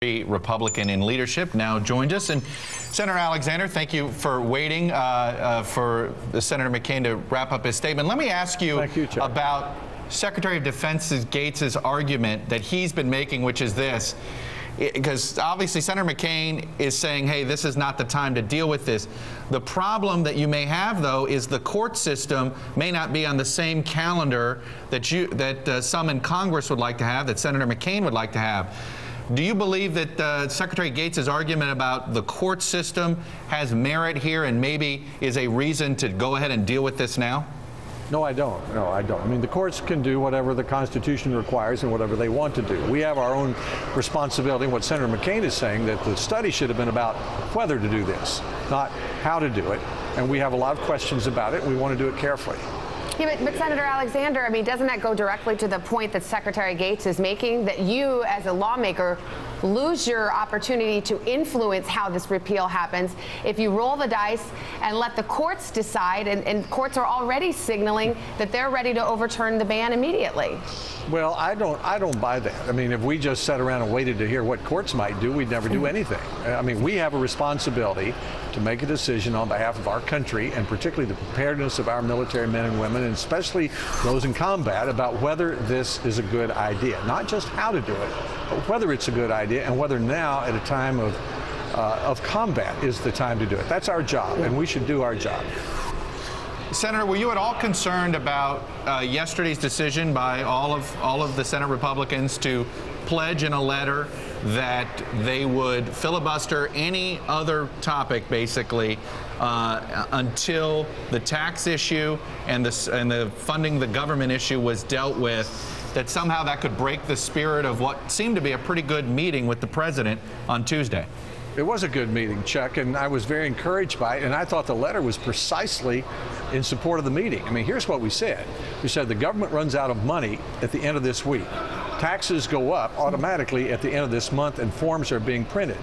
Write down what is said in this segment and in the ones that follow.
Republican in leadership, now joined us. And Senator Alexander, thank you for waiting for Senator McCain to wrap up his statement. Let me ask you, about Secretary of Defense Gates' argument that he's been making, which is this, because obviously Senator McCain is saying, hey, this is not the time to deal with this. The problem that you may have, though, is the court system may not be on the same calendar that some in Congress would like to have, that Senator McCain would like to have. Do you believe that Secretary Gates' argument about the court system has merit here and maybe is a reason to go ahead and deal with this now? No, I don't. No, I don't. I mean, the courts can do whatever the Constitution requires and whatever they want to do. We have our own responsibility. What Senator McCain is saying, that the study should have been about whether to do this, not how to do it. And we have a lot of questions about it. We want to do it carefully. Yeah, but Senator Alexander, I mean, doesn't that go directly to the point that Secretary Gates is making, that you as a lawmaker lose your opportunity to influence how this repeal happens if you roll the dice and let the courts decide, and courts are already signaling that they're ready to overturn the ban immediately? Well, I don't buy that. I mean, if we just sat around and waited to hear what courts might do, we'd never do anything. I mean, we have a responsibility to make a decision on behalf of our country, and particularly the preparedness of our military men and women, and especially those in combat, about whether this is a good idea. Not just how to do it, but whether it's a good idea, and whether now, at a time of combat, is the time to do it. That's our job, and we should do our job. Senator, were you at all concerned about yesterday's decision by all of the Senate Republicans to pledge in a letter that they would filibuster any other topic, basically, until the tax issue and the funding the government issue was dealt with, that somehow that could break the spirit of what seemed to be a pretty good meeting with the president on Tuesday? It was a good meeting, Chuck, and I was very encouraged by it, and I thought the letter was precisely in support of the meeting. I mean, here's what we said. We said the government runs out of money at the end of this week. Taxes go up automatically at the end of this month, and forms are being printed.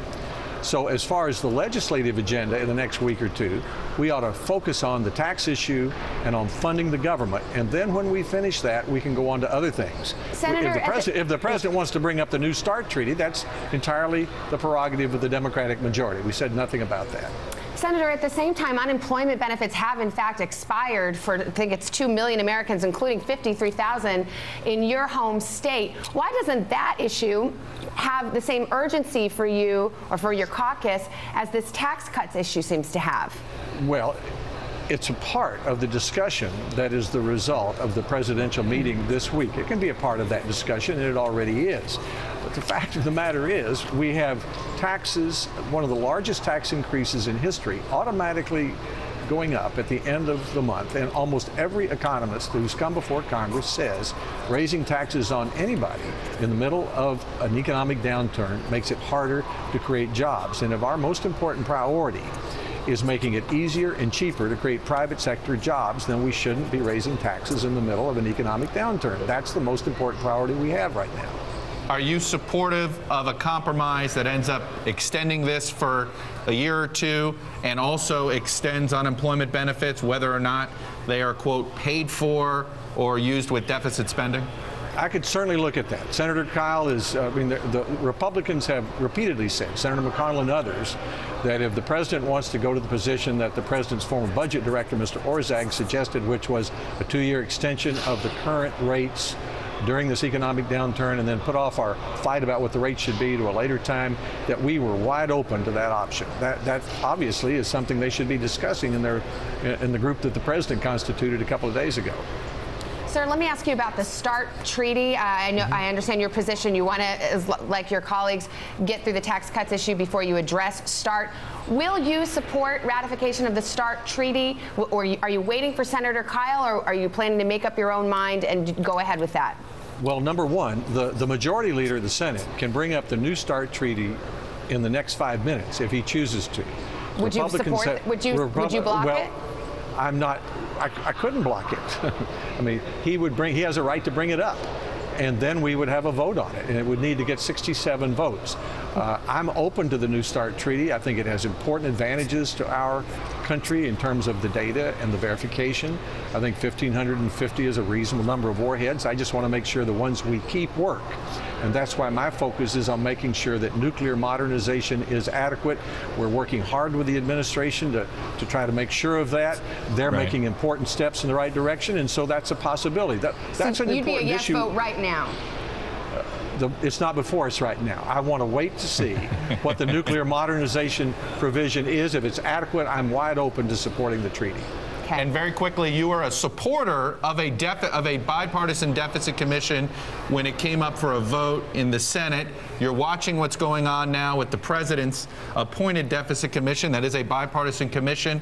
So as far as the legislative agenda in the next week or two, we ought to focus on the tax issue and on funding the government. And then when we finish that, we can go on to other things. Senator, if the president wants to bring up the New START treaty, that's entirely the prerogative of the Democratic majority. We said nothing about that. Senator, at the same time, unemployment benefits have in fact expired for, I think it's 2 million Americans, including 53,000 in your home state. Why doesn't that issue have the same urgency for you or for your caucus as this tax cuts issue seems to have? Well, it's a part of the discussion that is the result of the presidential meeting this week. It can be a part of that discussion, and it already is. But the fact of the matter is, we have taxes, one of the largest tax increases in history, automatically going up at the end of the month, and almost every economist who's come before Congress says raising taxes on anybody in the middle of an economic downturn makes it harder to create jobs. And if our most important priority is making it easier and cheaper to create private sector jobs, then we shouldn't be raising taxes in the middle of an economic downturn. That's the most important priority we have right now. Are you supportive of a compromise that ends up extending this for a year or two and also extends unemployment benefits, whether or not they are, quote, paid for or used with deficit spending? I could certainly look at that. Senator Kyle is, I mean, the Republicans have repeatedly said, Senator McConnell and others, that if the president wants to go to the position that the president's former budget director, Mr. Orszag, suggested, which was a 2-year extension of the current rates during this economic downturn, and then put off our fight about what the rate should be to a later time, that we were wide open to that option. That obviously is something they should be discussing in the group that the president constituted a couple of days ago. Sir, let me ask you about the START treaty. I understand your position. You want to, like your colleagues, get through the tax cuts issue before you address START. Will you support ratification of the START treaty, or are you waiting for Senator Kyle, or are you planning to make up your own mind and go ahead with that? Well, number one, the majority leader of the Senate can bring up the New START treaty in the next 5 minutes if he chooses to. Would you support it? Would you block it? I'm not. I couldn't block it. I mean, he has a right to bring it up, and then we would have a vote on it, and it would need to get 67 votes. I'm open to the New START treaty. I think it has important advantages to our country in terms of the data and the verification. I think 1,550 is a reasonable number of warheads. I just want to make sure the ones we keep work. And that's why my focus is on making sure that nuclear modernization is adequate. We're working hard with the administration to try to make sure of that. They're making important steps in the right direction, and so that's a possibility. That's an important issue. You'd be a yes vote right now. It's not before us right now. I want to wait to see what the nuclear modernization provision is. If it's adequate, I'm wide open to supporting the treaty. Okay. And very quickly, you were a supporter of a bipartisan deficit commission when it came up for a vote in the Senate. You're watching what's going on now with the president's appointed deficit commission. That is a bipartisan commission.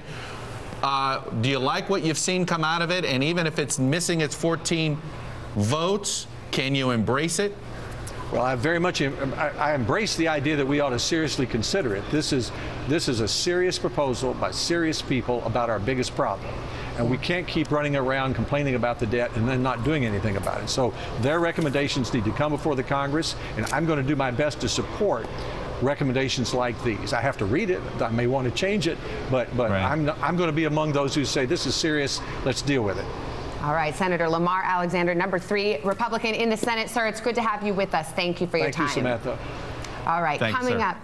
Do you like what you've seen come out of it? And even if it's missing its 14 votes, can you embrace it? Well, I embrace the idea that we ought to seriously consider it. This is a serious proposal by serious people about our biggest problem. And we can't keep running around complaining about the debt and then not doing anything about it. So their recommendations need to come before the Congress, and I'm going to do my best to support recommendations like these. I have to read it. I may want to change it, but I'm going to be among those who say this is serious. Let's deal with it. All right, Senator Lamar Alexander, number 3 Republican in the Senate. Sir, it's good to have you with us. Thank you for your time. Thank you, Samantha. All right, coming up,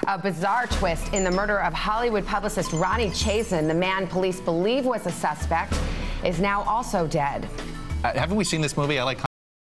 a bizarre twist in the murder of Hollywood publicist Ronnie Chazen. The man police believe was a suspect is now also dead. Haven't we seen this movie? I like